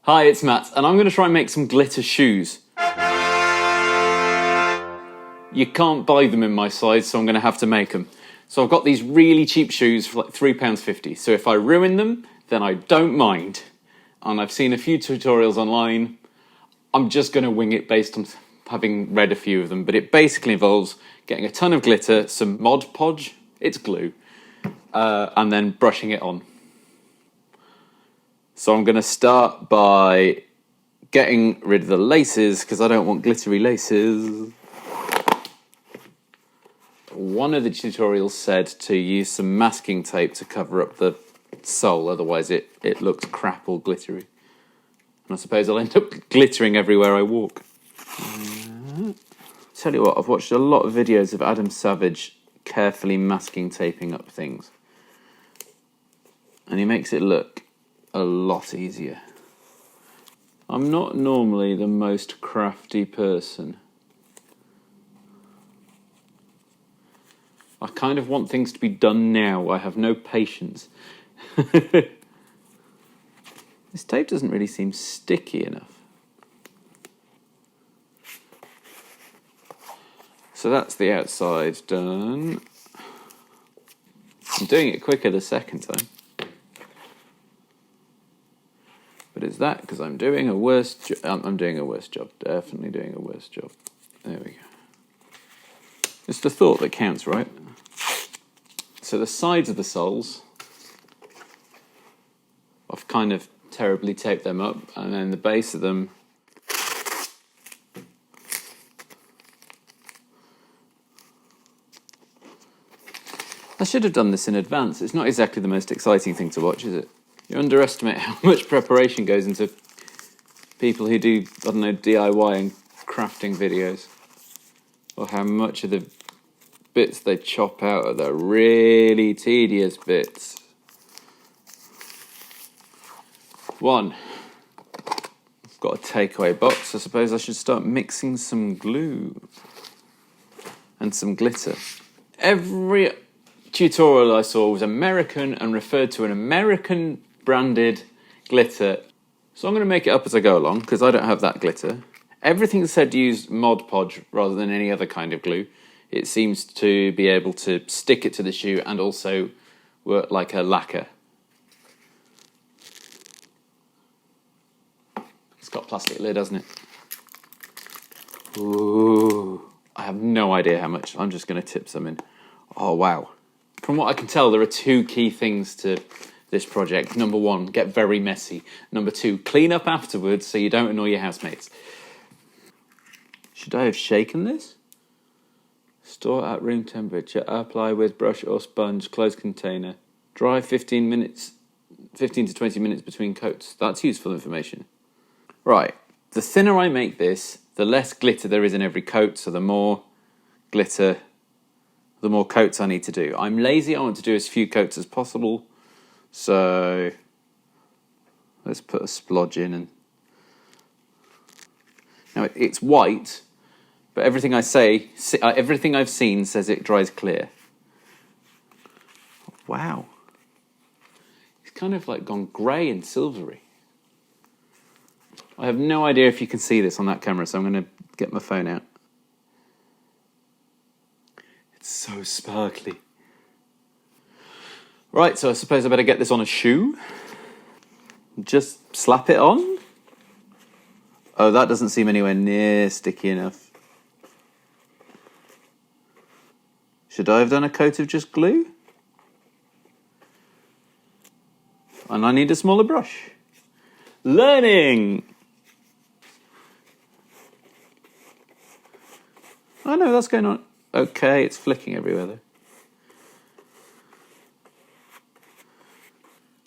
Hi, it's Matt, and I'm going to try and make some glitter shoes. You can't buy them in my size, so I'm going to have to make them. So I've got these really cheap shoes for like £3.50, so if I ruin them, then I don't mind. And I've seen a few tutorials online. I'm just going to wing it based on having read a few of them, but it basically involves getting a ton of glitter, some Mod Podge, it's glue, and then brushing it on. So I'm going to start by getting rid of the laces, because I don't want glittery laces. One of the tutorials said to use some masking tape to cover up the sole, otherwise it looks crap or glittery. And I suppose I'll end up glittering everywhere I walk. Tell you what, I've watched a lot of videos of Adam Savage carefully masking taping up things. And he makes it look a lot easier. I'm not normally the most crafty person. I kind of want things to be done now. I have no patience. This tape doesn't really seem sticky enough. So that's the outside done. I'm doing it quicker the second time. But it's that because I'm doing a worse job. I'm doing a worse job. Definitely doing a worse job. There we go. It's the thought that counts, right? So the sides of the soles, I've kind of terribly taped them up, and then the base of them, I should have done this in advance. It's not exactly the most exciting thing to watch, is it? You underestimate how much preparation goes into people who do, I don't know, DIY and crafting videos, or how much of the bits they chop out are the really tedious bits. One, I've got a takeaway box. I suppose I should start mixing some glue and some glitter. Every tutorial I saw was American and referred to an American branded glitter. So I'm going to make it up as I go along because I don't have that glitter. Everything said use Mod Podge rather than any other kind of glue. It seems to be able to stick it to the shoe and also work like a lacquer. It's got a plastic lid, hasn't it? Ooh, I have no idea how much. I'm just going to tip some in. Oh, wow. From what I can tell, there are two key things to this project. Number one, get very messy. Number two, clean up afterwards so you don't annoy your housemates. Should I have shaken this? Store at room temperature. Apply with brush or sponge. Close container. Dry 15 to 20 minutes between coats. That's useful information. Right. The thinner I make this, the less glitter there is in every coat, so the more glitter, the more coats I need to do. I'm lazy. I want to do as few coats as possible. So let's put a splodge in. And now it's white, but everything everything I've seen says it dries clear. Wow. It's kind of like gone grey and silvery. I have no idea if you can see this on that camera, so I'm going to get my phone out. It's so sparkly. Right, so I suppose I better get this on a shoe. Just slap it on. Oh, that doesn't seem anywhere near sticky enough. Should I have done a coat of just glue? And I need a smaller brush. Learning! Oh no, that's going on. Okay, it's flicking everywhere though.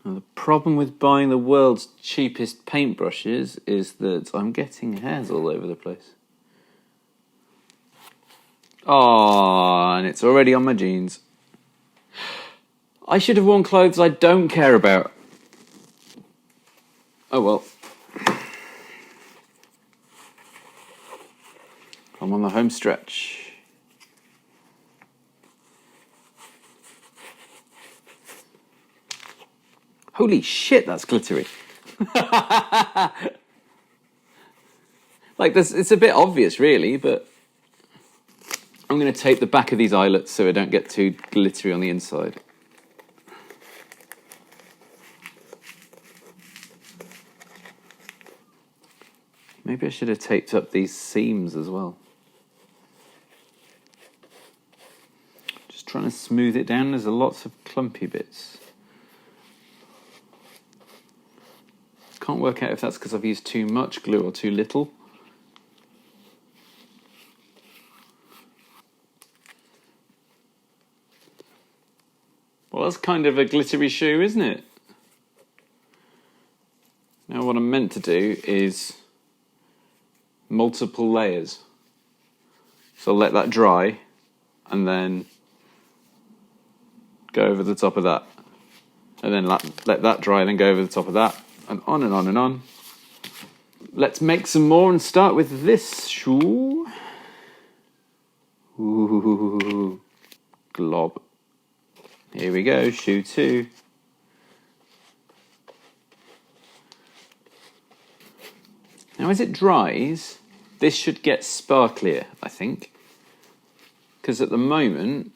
Now, the problem with buying the world's cheapest paintbrushes is that I'm getting hairs all over the place. Oh, and it's already on my jeans. I should have worn clothes I don't care about. Oh well. I'm on the home stretch. Holy shit, that's glittery. Like, it's a bit obvious, really, but I'm going to tape the back of these eyelets so it don't get too glittery on the inside. Maybe I should have taped up these seams as well. Just trying to smooth it down. There's lots of clumpy bits. Can't work out if that's because I've used too much glue or too little. Well, that's kind of a glittery shoe, isn't it? Now what I'm meant to do is multiple layers. So I'll let that dry and then go over the top of that. And then let that dry and then go over the top of that. And on and on and on. Let's make some more and start with this shoe. Ooh, glob. Here we go, shoe 2. Now as it dries, this should get sparklier, I think. Because at the moment,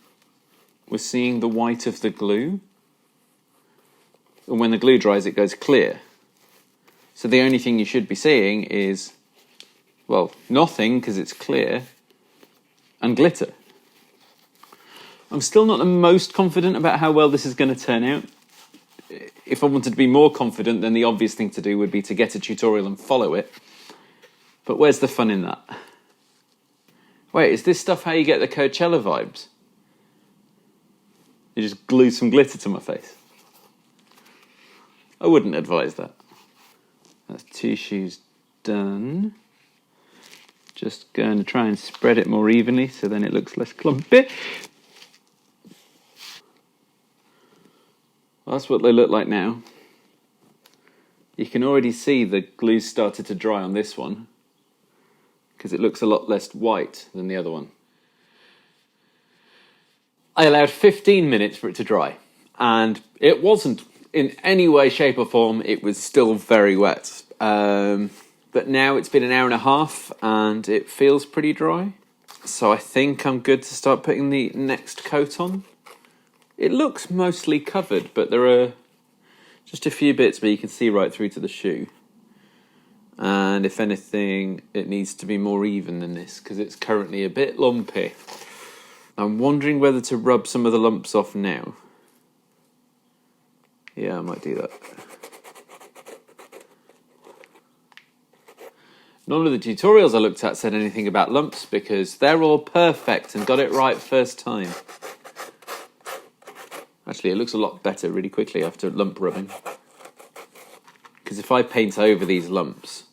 we're seeing the white of the glue. And when the glue dries, it goes clear. So the only thing you should be seeing is, well, nothing because it's clear, and glitter. I'm still not the most confident about how well this is going to turn out. If I wanted to be more confident, then the obvious thing to do would be to get a tutorial and follow it. But where's the fun in that? Wait, is this stuff how you get the Coachella vibes? You just glue some glitter to my face? I wouldn't advise that. That's 2 shoes done. Just going to try and spread it more evenly so then it looks less clumpy. Well, that's what they look like now. You can already see the glue started to dry on this one because it looks a lot less white than the other one. I allowed 15 minutes for it to dry, and it wasn't in any way, shape or form, it was still very wet. But now it's been an hour and a half and it feels pretty dry. So I think I'm good to start putting the next coat on. It looks mostly covered, but there are just a few bits where you can see right through to the shoe. And if anything, it needs to be more even than this because it's currently a bit lumpy. I'm wondering whether to rub some of the lumps off now. Yeah, I might do that. None of the tutorials I looked at said anything about lumps because they're all perfect and got it right first time. Actually, it looks a lot better really quickly after lump rubbing. Because if I paint over these lumps,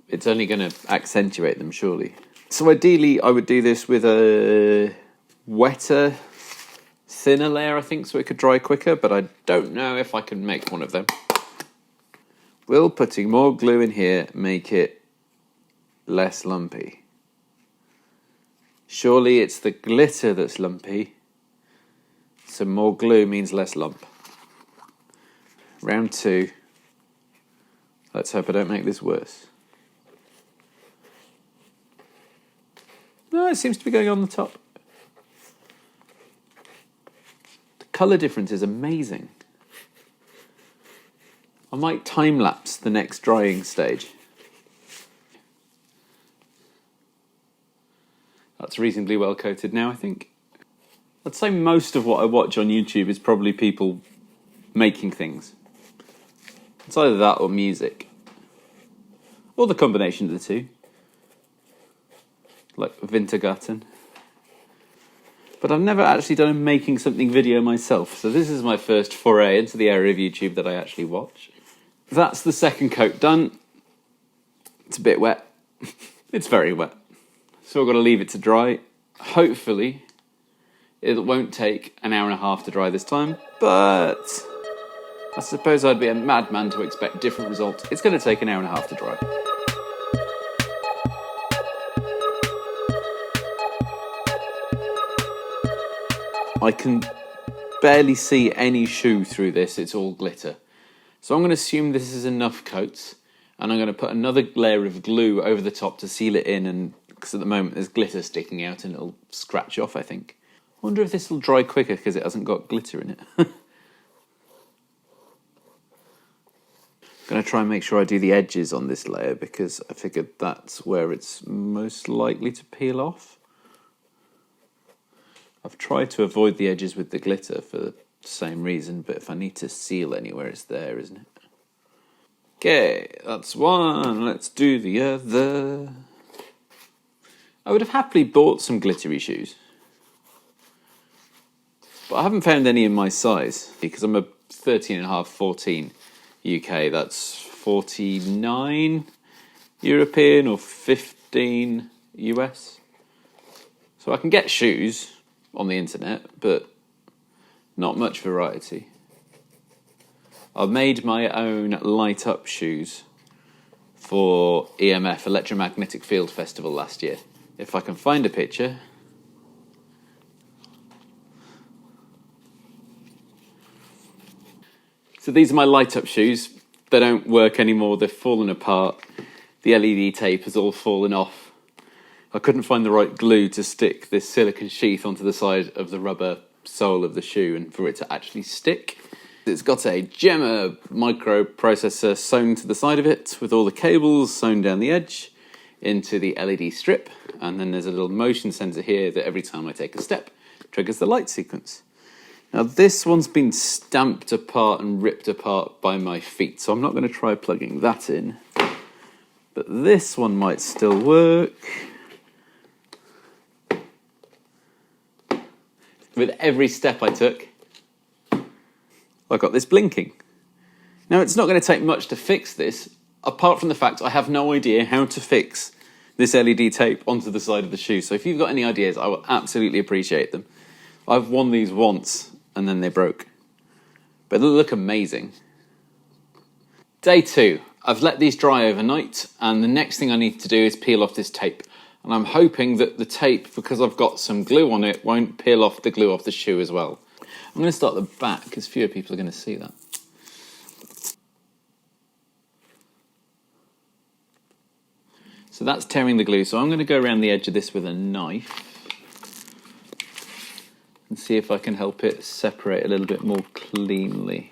it's only going to accentuate them, surely. So ideally, I would do this with a wetter, thinner layer, I think, so it could dry quicker, but I don't know if I can make one of them. Will putting more glue in here make it less lumpy? Surely it's the glitter that's lumpy, so more glue means less lump. Round 2. Let's hope I don't make this worse. No, it seems to be going on the top. The colour difference is amazing. I might time-lapse the next drying stage. That's reasonably well coated now, I think. I'd say most of what I watch on YouTube is probably people making things. It's either that or music. Or the combination of the two. Like Wintergatan. But I've never actually done a making something video myself, so this is my first foray into the area of YouTube that I actually watch. That's the second coat done. It's a bit wet. It's very wet. So I've got to leave it to dry. Hopefully, it won't take an hour and a half to dry this time, but I suppose I'd be a madman to expect different results. It's going to take an hour and a half to dry. I can barely see any shoe through this, it's all glitter. So I'm going to assume this is enough coats, and I'm going to put another layer of glue over the top to seal it in, and because at the moment there's glitter sticking out and it'll scratch off, I think. I wonder if this will dry quicker because it hasn't got glitter in it. I'm going to try and make sure I do the edges on this layer because I figured that's where it's most likely to peel off. I've tried to avoid the edges with the glitter for the same reason, but if I need to seal anywhere, it's there, isn't it? Okay, that's one. Let's do the other. I would have happily bought some glittery shoes, but I haven't found any in my size because I'm a 13.5, 14 UK. That's 49 European or 15 US. So I can get shoes on the internet, but not much variety. I've made my own light up shoes for EMF, Electromagnetic Field Festival last year. If I can find a picture. So these are my light up shoes. They don't work anymore, they've fallen apart. The LED tape has all fallen off. I couldn't find the right glue to stick this silicone sheath onto the side of the rubber sole of the shoe and for it to actually stick. It's got a Gemma microprocessor sewn to the side of it with all the cables sewn down the edge into the LED strip, and then there's a little motion sensor here that every time I take a step triggers the light sequence. Now this one's been stamped apart and ripped apart by my feet, so I'm not going to try plugging that in, but this one might still work. With every step I took, I got this blinking. Now it's not going to take much to fix this, apart from the fact I have no idea how to fix this LED tape onto the side of the shoe. So if you've got any ideas, I will absolutely appreciate them. I've worn these once and then they broke, but they look amazing. Day 2. I've let these dry overnight, and the next thing I need to do is peel off this tape. And I'm hoping that the tape, because I've got some glue on it, won't peel off the glue off the shoe as well. I'm going to start at the back because fewer people are going to see that. So that's tearing the glue. So I'm going to go around the edge of this with a knife and see if I can help it separate a little bit more cleanly.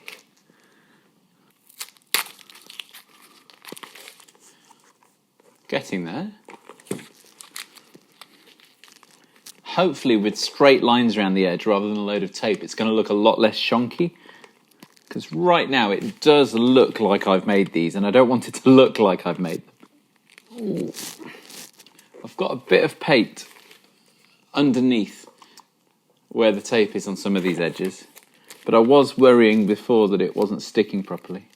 Getting there. Hopefully with straight lines around the edge rather than a load of tape, it's going to look a lot less shonky. Because right now it does look like I've made these, and I don't want it to look like I've made them. Ooh. I've got a bit of paint underneath where the tape is on some of these edges, but I was worrying before that it wasn't sticking properly.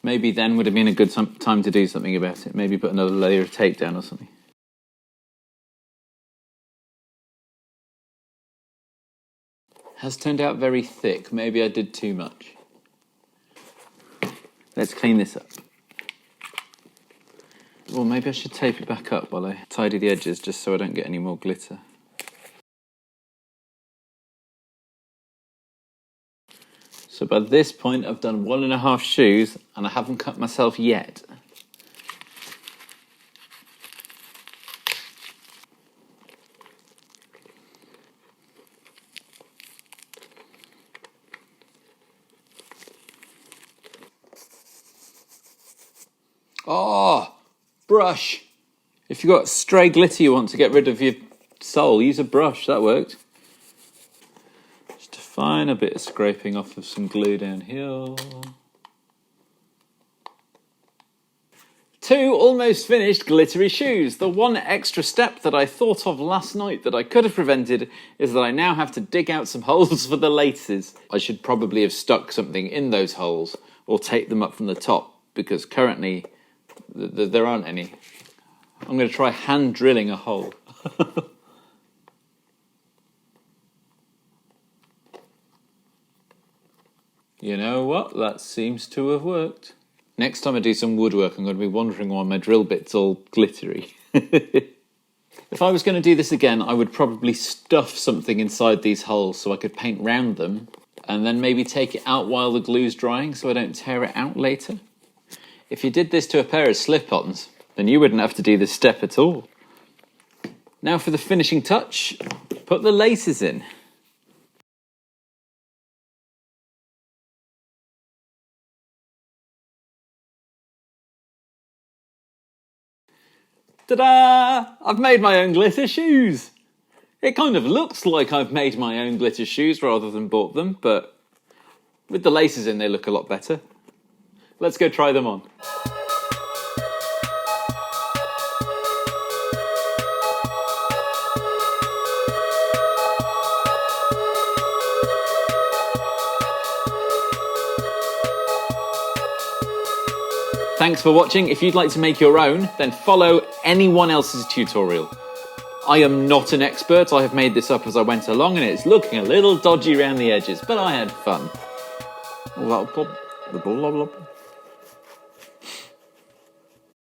Maybe then would have been a good time to do something about it. Maybe put another layer of tape down or something. Has turned out very thick. Maybe I did too much. Let's clean this up. Or maybe I should tape it back up while I tidy the edges just so I don't get any more glitter. So by this point I've done 1.5 shoes and I haven't cut myself yet. Oh, brush. If you've got stray glitter you want to get rid of your sole, use a brush. That worked. Just a fine bit of scraping off of some glue down here. 2 almost finished glittery shoes. The one extra step that I thought of last night that I could have prevented is that I now have to dig out some holes for the laces. I should probably have stuck something in those holes or taped them up from the top, because currently there aren't any. I'm going to try hand drilling a hole. You know what? That seems to have worked. Next time I do some woodwork, I'm going to be wondering why my drill bit's all glittery. If I was going to do this again, I would probably stuff something inside these holes so I could paint round them and then maybe take it out while the glue's drying so I don't tear it out later. If you did this to a pair of slip-ons, then you wouldn't have to do this step at all. Now for the finishing touch, put the laces in. Ta-da! I've made my own glitter shoes! It kind of looks like I've made my own glitter shoes rather than bought them, but with the laces in they look a lot better. Let's go try them on. Thanks for watching. If you'd like to make your own, then follow anyone else's tutorial. I am not an expert. I have made this up as I went along and it's looking a little dodgy around the edges, but I had fun.